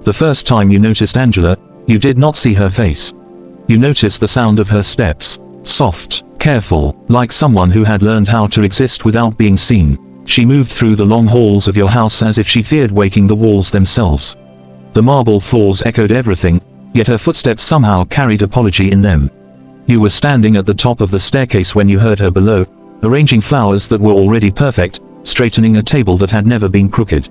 The first time you noticed Angela, you did not see her face. You noticed the sound of her steps. Soft, careful, like someone who had learned how to exist without being seen. She moved through the long halls of your house as if she feared waking the walls themselves. The marble floors echoed everything, yet her footsteps somehow carried apology in them. You were standing at the top of the staircase when you heard her below, arranging flowers that were already perfect, straightening a table that had never been crooked.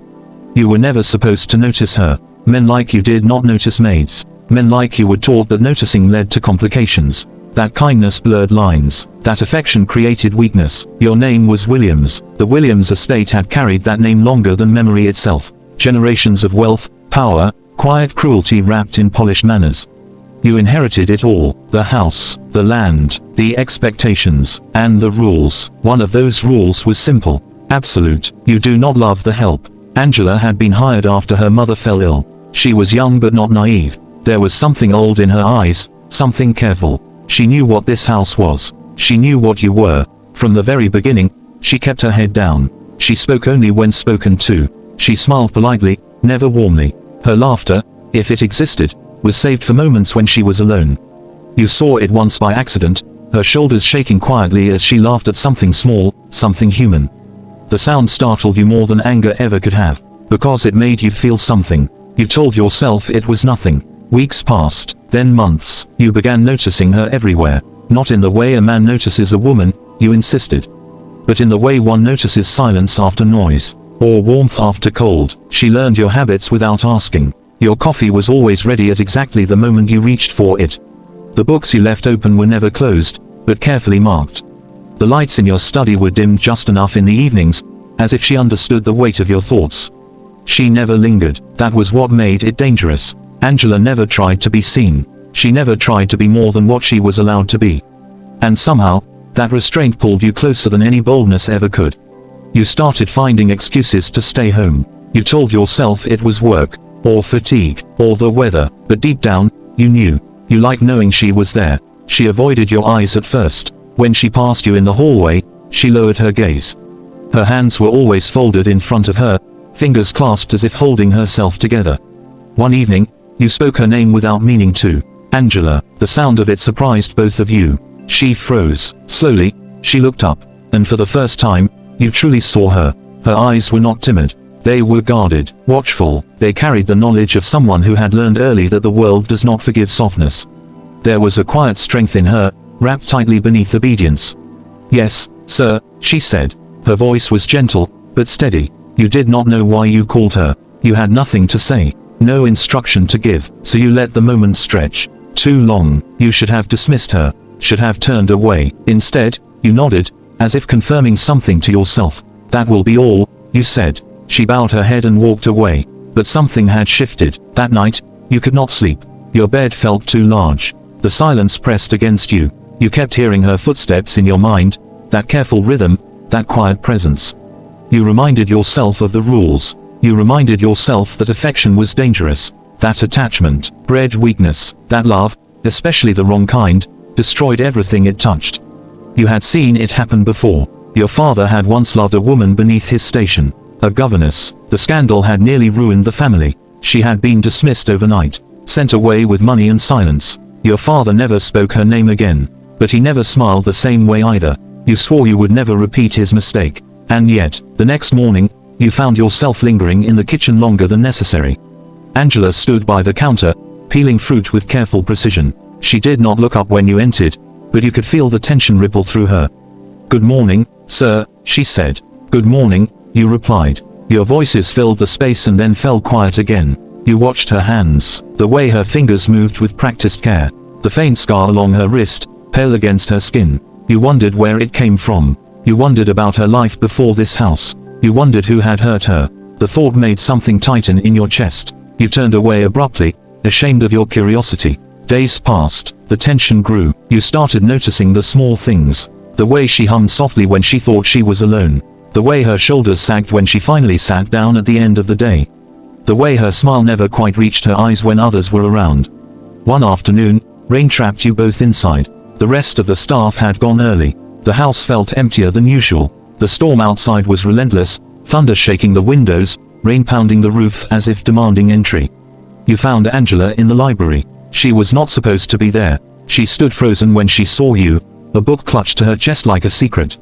You were never supposed to notice her. Men like you did not notice maids. Men like you were taught that noticing led to complications. That kindness blurred lines. That affection created weakness. Your name was Williams. The Williams estate had carried that name longer than memory itself. Generations of wealth, power, quiet cruelty wrapped in polished manners. You inherited it all. The house, the land, the expectations, and the rules. One of those rules was simple. Absolute. You do not love the help. Angela had been hired after her mother fell ill. She was young but not naive. There was something old in her eyes, something careful. She knew what this house was. She knew what you were. From the very beginning, she kept her head down. She spoke only when spoken to. She smiled politely, never warmly. Her laughter, if it existed, was saved for moments when she was alone. You saw it once by accident, her shoulders shaking quietly as she laughed at something small, something human. The sound startled you more than anger ever could have, because it made you feel something. You told yourself it was nothing. Weeks passed, then months. You began noticing her everywhere. Not in the way a man notices a woman, you insisted. But in the way one notices silence after noise, or warmth after cold. She learned your habits without asking. Your coffee was always ready at exactly the moment you reached for it. The books you left open were never closed, but carefully marked. The lights in your study were dimmed just enough in the evenings, as if she understood the weight of your thoughts. She never lingered. That was what made it dangerous. Angela never tried to be seen. She never tried to be more than what she was allowed to be. And somehow, that restraint pulled you closer than any boldness ever could. You started finding excuses to stay home. You told yourself it was work, or fatigue, or the weather, but deep down, you knew. You liked knowing she was there. She avoided your eyes at first. When she passed you in the hallway, she lowered her gaze. Her hands were always folded in front of her, fingers clasped as if holding herself together. One evening, you spoke her name without meaning to. Angela. The sound of it surprised both of you. She froze. Slowly, she looked up, and for the first time, you truly saw her. Her eyes were not timid. They were guarded, watchful. They carried the knowledge of someone who had learned early that the world does not forgive softness. There was a quiet strength in her, wrapped tightly beneath obedience. "Yes, sir," she said. Her voice was gentle, but steady. You did not know why you called her. You had nothing to say, no instruction to give, so you let the moment stretch. Too long. You should have dismissed her, should have turned away. Instead, you nodded, as if confirming something to yourself. "That will be all," you said. She bowed her head and walked away. But something had shifted. That night, you could not sleep. Your bed felt too large. The silence pressed against you. You kept hearing her footsteps in your mind, that careful rhythm, that quiet presence. You reminded yourself of the rules. You reminded yourself that affection was dangerous. That attachment bred weakness. That love, especially the wrong kind, destroyed everything it touched. You had seen it happen before. Your father had once loved a woman beneath his station, a governess. The scandal had nearly ruined the family. She had been dismissed overnight, sent away with money and silence. Your father never spoke her name again. But he never smiled the same way either. You swore you would never repeat his mistake. And yet, the next morning, you found yourself lingering in the kitchen longer than necessary. Angela stood by the counter, peeling fruit with careful precision. She did not look up when you entered, but you could feel the tension ripple through her. "Good morning, sir," she said. "Good morning," you replied. Your voices filled the space and then fell quiet again. You watched her hands, the way her fingers moved with practiced care, the faint scar along her wrist, pale against her skin. You wondered where it came from. You wondered about her life before this house. You wondered who had hurt her. The thought made something tighten in your chest. You turned away abruptly, ashamed of your curiosity. Days passed. The tension grew. You started noticing the small things. The way she hummed softly when she thought she was alone. The way her shoulders sagged when she finally sat down at the end of the day. The way her smile never quite reached her eyes when others were around. One afternoon, rain trapped you both inside. The rest of the staff had gone early. The house felt emptier than usual. The storm outside was relentless, thunder shaking the windows, rain pounding the roof as if demanding entry. You found Angela in the library. She was not supposed to be there. She stood frozen when she saw you, a book clutched to her chest like a secret.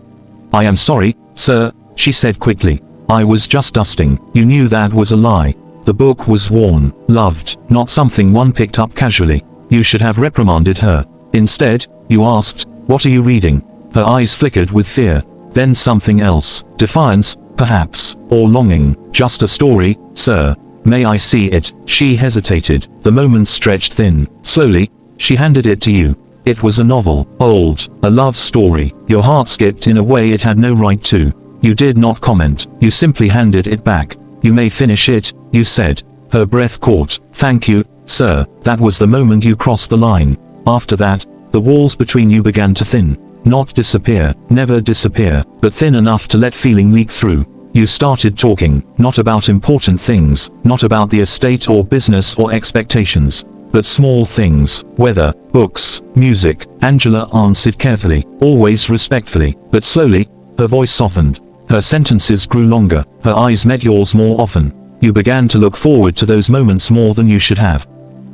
I am sorry, sir, she said quickly. I was just dusting. You knew that was a lie. The book was worn, loved, not something one picked up casually. You should have reprimanded her. Instead, you asked, "What are you reading?" Her eyes flickered with fear. Then something else. Defiance, perhaps, or longing. Just a story, sir. May I see it? She hesitated. The moments stretched thin. Slowly, she handed it to you. It was a novel, old, a love story. Your heart skipped in a way it had no right to. You did not comment. You simply handed it back. You may finish it, you said. Her breath caught. Thank you, sir. That was the moment you crossed the line. After that, the walls between you began to thin. Not disappear, never disappear, but thin enough to let feeling leak through. You started talking, not about important things, not about the estate or business or expectations, but small things, weather, books, music. Angela answered carefully, always respectfully, but slowly, her voice softened. Her sentences grew longer, her eyes met yours more often. You began to look forward to those moments more than you should have.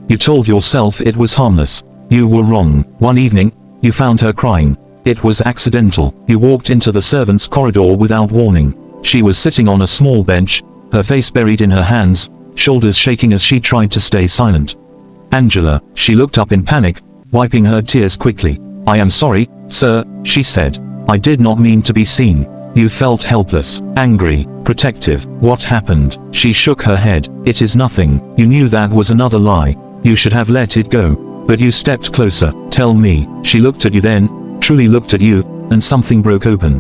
You told yourself it was harmless. You were wrong. One evening, you found her crying. It was accidental. You walked into the servants' corridor without warning. She was sitting on a small bench, her face buried in her hands, shoulders shaking as she tried to stay silent. Angela, she looked up in panic, wiping her tears quickly. I am sorry, sir, she said. I did not mean to be seen. You felt helpless, angry, protective. What happened? She shook her head. It is nothing. You knew that was another lie. You should have let it go. But you stepped closer. Tell me. She looked at you then, truly looked at you, and something broke open.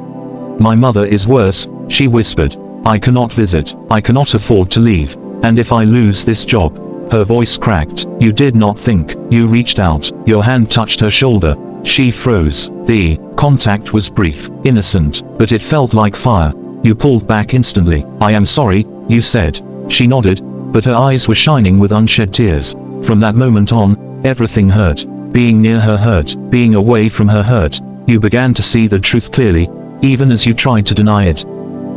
My mother is worse, she whispered. I cannot visit. I cannot afford to leave. And if I lose this job? Her voice cracked. You did not think. You reached out. Your hand touched her shoulder. She froze. The contact was brief, innocent, but it felt like fire. You pulled back instantly. I am sorry, you said. She nodded, but her eyes were shining with unshed tears. From that moment on, everything hurt. Being near her hurt. Being away from her hurt. You began to see the truth clearly, even as you tried to deny it.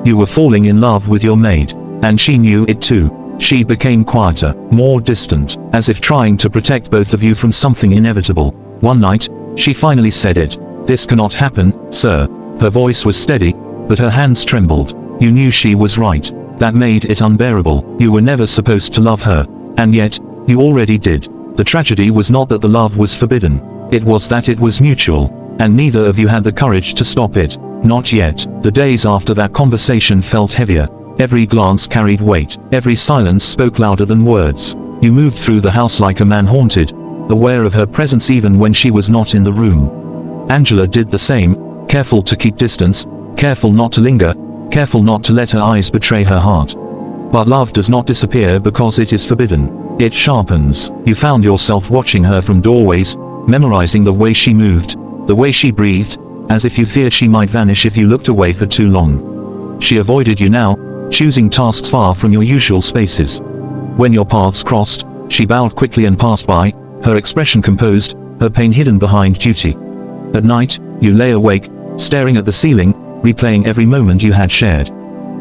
You were falling in love with your maid, and she knew it too. She became quieter, more distant, as if trying to protect both of you from something inevitable. One night, she finally said it. This cannot happen, sir. Her voice was steady, but her hands trembled. You knew she was right. That made it unbearable. You were never supposed to love her. And yet, you already did. The tragedy was not that the love was forbidden. It was that it was mutual. And neither of you had the courage to stop it. Not yet. The days after that conversation felt heavier. Every glance carried weight. Every silence spoke louder than words. You moved through the house like a man haunted, aware of her presence even when she was not in the room. Angela did the same, careful to keep distance, careful not to linger, careful not to let her eyes betray her heart. But love does not disappear because it is forbidden. It sharpens. You found yourself watching her from doorways, memorizing the way she moved, the way she breathed, as if you feared she might vanish if you looked away for too long. She avoided you now, choosing tasks far from your usual spaces. When your paths crossed, she bowed quickly and passed by, her expression composed, her pain hidden behind duty. At night, you lay awake, staring at the ceiling, replaying every moment you had shared.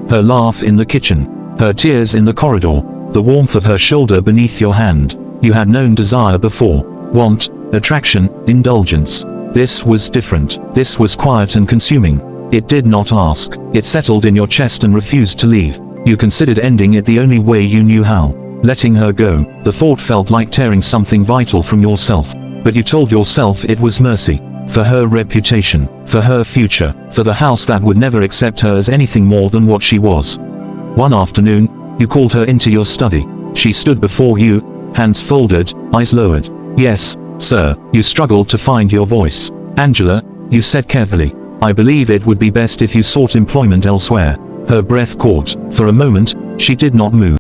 Her laugh in the kitchen, her tears in the corridor, the warmth of her shoulder beneath your hand. You had known desire before. Want, attraction, indulgence. This was different. This was quiet and consuming. It did not ask. It settled in your chest and refused to leave. You considered ending it the only way you knew how. Letting her go. The thought felt like tearing something vital from yourself. But you told yourself it was mercy. For her reputation. For her future. For the house that would never accept her as anything more than what she was. One afternoon, you called her into your study. She stood before you, hands folded, eyes lowered. Yes, sir. You struggled to find your voice. Angela, you said carefully. I believe it would be best if you sought employment elsewhere. Her breath caught. For a moment, she did not move.